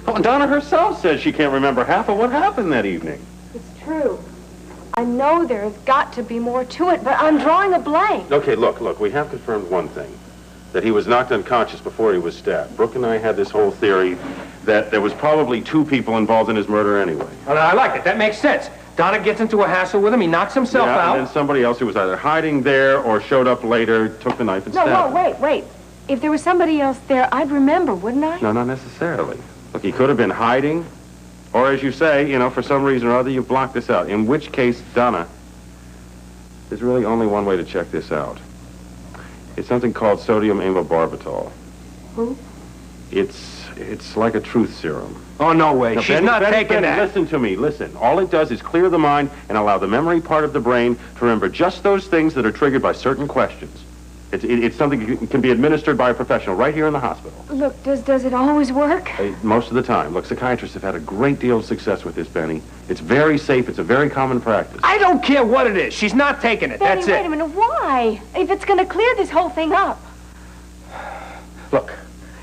Oh, and Donna herself says she can't remember half of what happened that evening. It's true. I know there's got to be more to it, but I'm drawing a blank. Okay, look, we have confirmed one thing. That he was knocked unconscious before he was stabbed. Brooke and I had this whole theory that there was probably 2 people involved in his murder anyway. Well, I like it. That makes sense. Donna gets into a hassle with him, he knocks himself out. And then somebody else who was either hiding there or showed up later, took the knife and stabbed him. No, wait. If there was somebody else there, I'd remember, wouldn't I? No, not necessarily. Look, he could have been hiding, or as you say, for some reason or other, you've blocked this out. In which case, Donna, there's really only one way to check this out. It's something called sodium amylbarbital. Who? It's like a truth serum. Oh, no way. Now, She's not taking that. Listen to me, listen. All it does is clear the mind and allow the memory part of the brain to remember just those things that are triggered by certain questions. It's something that can be administered by a professional right here in the hospital. Look, does it always work? Most of the time. Look, psychiatrists have had a great deal of success with this, Benny. It's very safe. It's a very common practice. I don't care what it is. She's not taking it. Benny, That's it. wait a minute. Why? If it's going to clear this whole thing up. Look,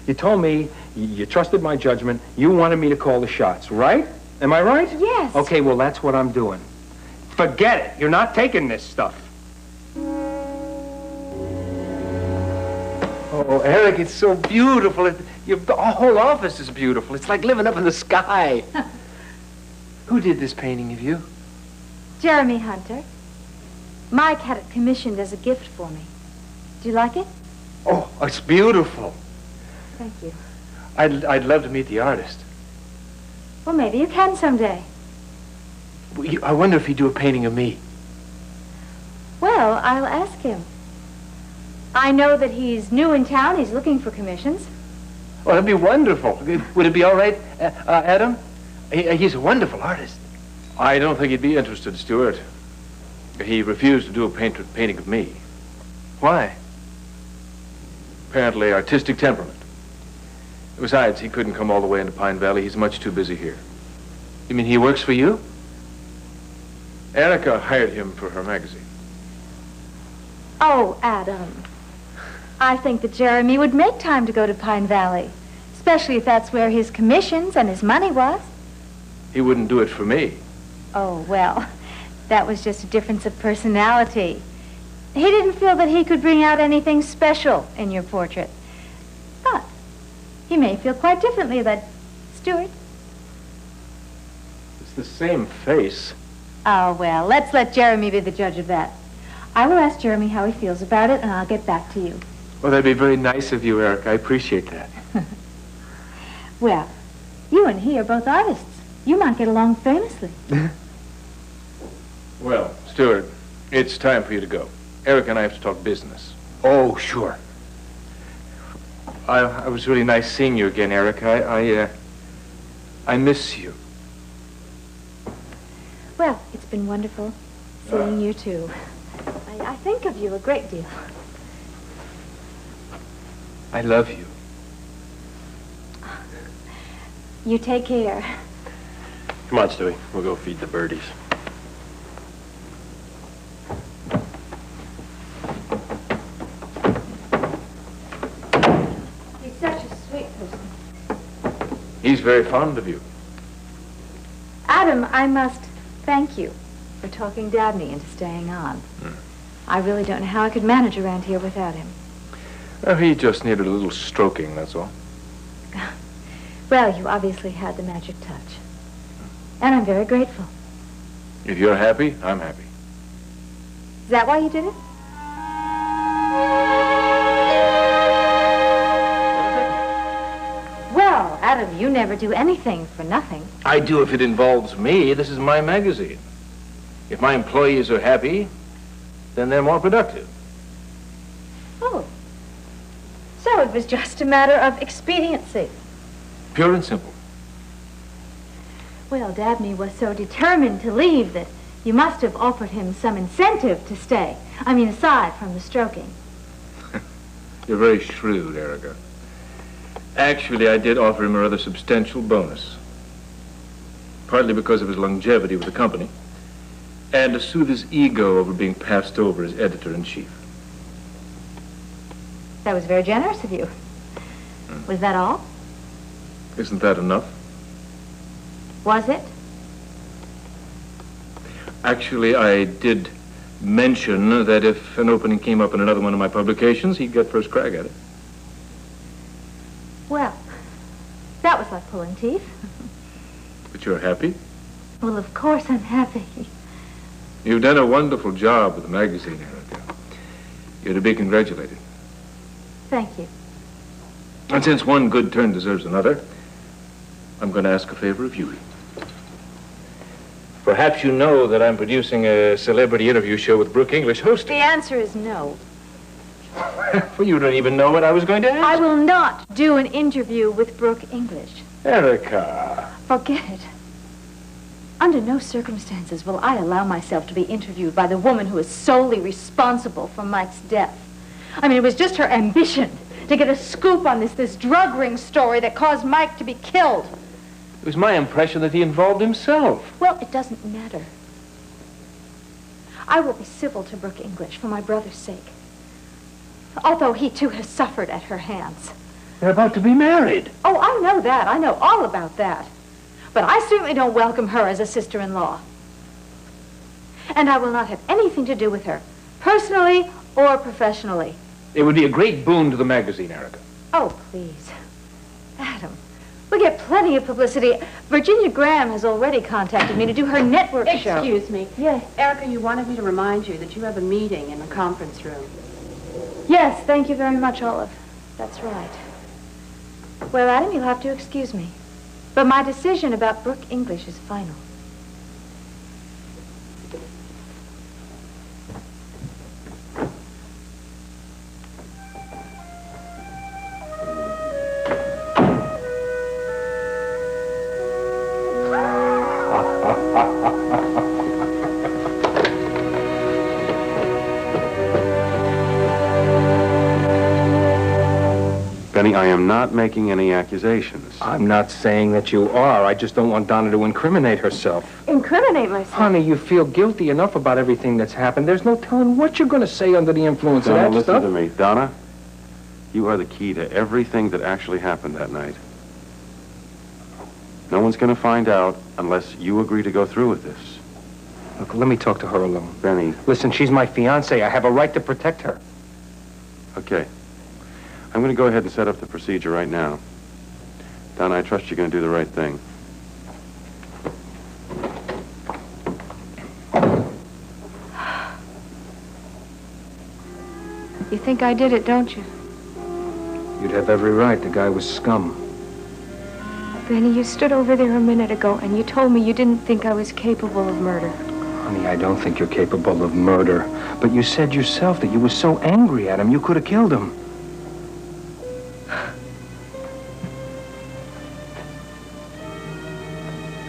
you told me you trusted my judgment. You wanted me to call the shots, right? Am I right? Yes. Okay, well, that's what I'm doing. Forget it. You're not taking this stuff. Oh, Eric, it's so beautiful. The whole office is beautiful. It's like living up in the sky. Who did this painting of you? Jeremy Hunter. Mike had it commissioned as a gift for me. Do you like it? Oh, it's beautiful. Thank you. I'd love to meet the artist. Well, maybe you can someday. I wonder if he'd do a painting of me. Well, I'll ask him. I know that he's new in town. He's looking for commissions. Oh, that'd be wonderful. Would it be all right, Adam? He's a wonderful artist. I don't think he'd be interested, Stuart. He refused to do a painting of me. Why? Apparently artistic temperament. Besides, he couldn't come all the way into Pine Valley. He's much too busy here. You mean he works for you? Erica hired him for her magazine. Oh, Adam. I think that Jeremy would make time to go to Pine Valley, especially if that's where his commissions and his money was. He wouldn't do it for me. Oh, well, that was just a difference of personality. He didn't feel that he could bring out anything special in your portrait. But he may feel quite differently about Stuart. It's the same face. Oh, well, let's let Jeremy be the judge of that. I will ask Jeremy how he feels about it, and I'll get back to you. Well, that'd be very nice of you, Eric. I appreciate that. Well, you and he are both artists. You might get along famously. Well, Stuart, it's time for you to go. Eric and I have to talk business. Oh, sure. I was really nice seeing you again, Eric. I miss you. Well, it's been wonderful seeing you, too. I think of you a great deal. I love you. You take care. Come on, Stewie. We'll go feed the birdies. He's such a sweet person. He's very fond of you. Adam, I must thank you for talking Dabney into staying on. I really don't know how I could manage around here without him. Well, he just needed a little stroking, that's all. Well, you obviously had the magic touch. And I'm very grateful. If you're happy, I'm happy. Is that why you did it? Well, Adam, you never do anything for nothing. I do if it involves me. This is my magazine. If my employees are happy, then they're more productive. Oh. So it was just a matter of expediency. Pure and simple. Well, Dabney was so determined to leave that you must have offered him some incentive to stay. I mean, aside from the stroking. You're very shrewd, Erica. Actually, I did offer him a rather substantial bonus. Partly because of his longevity with the company, and to soothe his ego over being passed over as editor-in-chief. That was very generous of you. Was that all? Isn't that enough? Was it? Actually, I did mention that if an opening came up in another one of my publications, he'd get first crack at it. Well, that was like pulling teeth. But you're happy? Well, of course I'm happy. You've done a wonderful job with the magazine, Erica. You're to be congratulated. Thank you. And since one good turn deserves another, I'm going to ask a favor of you. Perhaps you know that I'm producing a celebrity interview show with Brooke English hosting. The answer is no. Well, you don't even know what I was going to ask. I will not do an interview with Brooke English. Erica. Forget it. Under no circumstances will I allow myself to be interviewed by the woman who is solely responsible for Mike's death. I mean, it was just her ambition to get a scoop on this drug ring story that caused Mike to be killed. It was my impression that he involved himself. Well, it doesn't matter. I will be civil to Brooke English for my brother's sake. Although he, too, has suffered at her hands. They're about to be married. Oh, I know that. I know all about that. But I certainly don't welcome her as a sister-in-law. And I will not have anything to do with her, personally or professionally. It would be a great boon to the magazine, Erica. Oh, please. Adam, we'll get plenty of publicity. Virginia Graham has already contacted me to do her network show. Excuse me. Yes. Erica, you wanted me to remind you that you have a meeting in the conference room. Yes, thank you very much, Olive. That's right. Well, Adam, you'll have to excuse me. But my decision about Brooke English is final. Benny, I am not making any accusations. I'm not saying that you are. I just don't want Donna to incriminate herself. Incriminate myself? Honey, you feel guilty enough about everything that's happened. There's no telling what you're going to say under the influence Donna, of that listen stuff. to me. Donna, you are the key to everything that actually happened that night. No one's going to find out unless you agree to go through with this. Look, let me talk to her alone. Benny. Listen, she's my fiancée. I have a right to protect her. Okay. I'm going to go ahead and set up the procedure right now. Donna, I trust you're going to do the right thing. You think I did it, don't you? You'd have every right. The guy was scum. Benny, you stood over there a minute ago and you told me you didn't think I was capable of murder. Honey, I don't think you're capable of murder. But you said yourself that you were so angry at him, you could have killed him.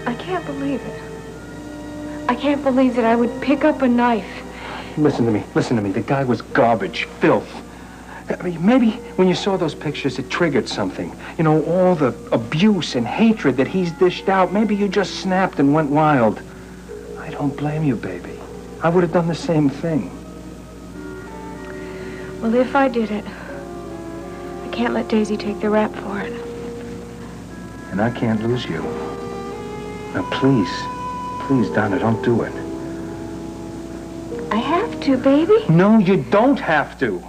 I can't believe it. I can't believe that I would pick up a knife. Listen to me. Listen to me. The guy was garbage, filth. I mean, maybe when you saw those pictures, it triggered something. You know, all the abuse and hatred that he's dished out. Maybe you just snapped and went wild. I don't blame you, baby. I would have done the same thing. Well, if I did it, I can't let Daisy take the rap for it. And I can't lose you. Now, please, please, Donna, don't do it. I have to, baby. No, you don't have to.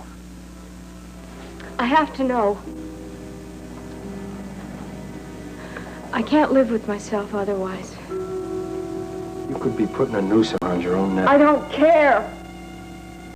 I have to know. I can't live with myself otherwise. You could be putting a noose around your own neck. I don't care.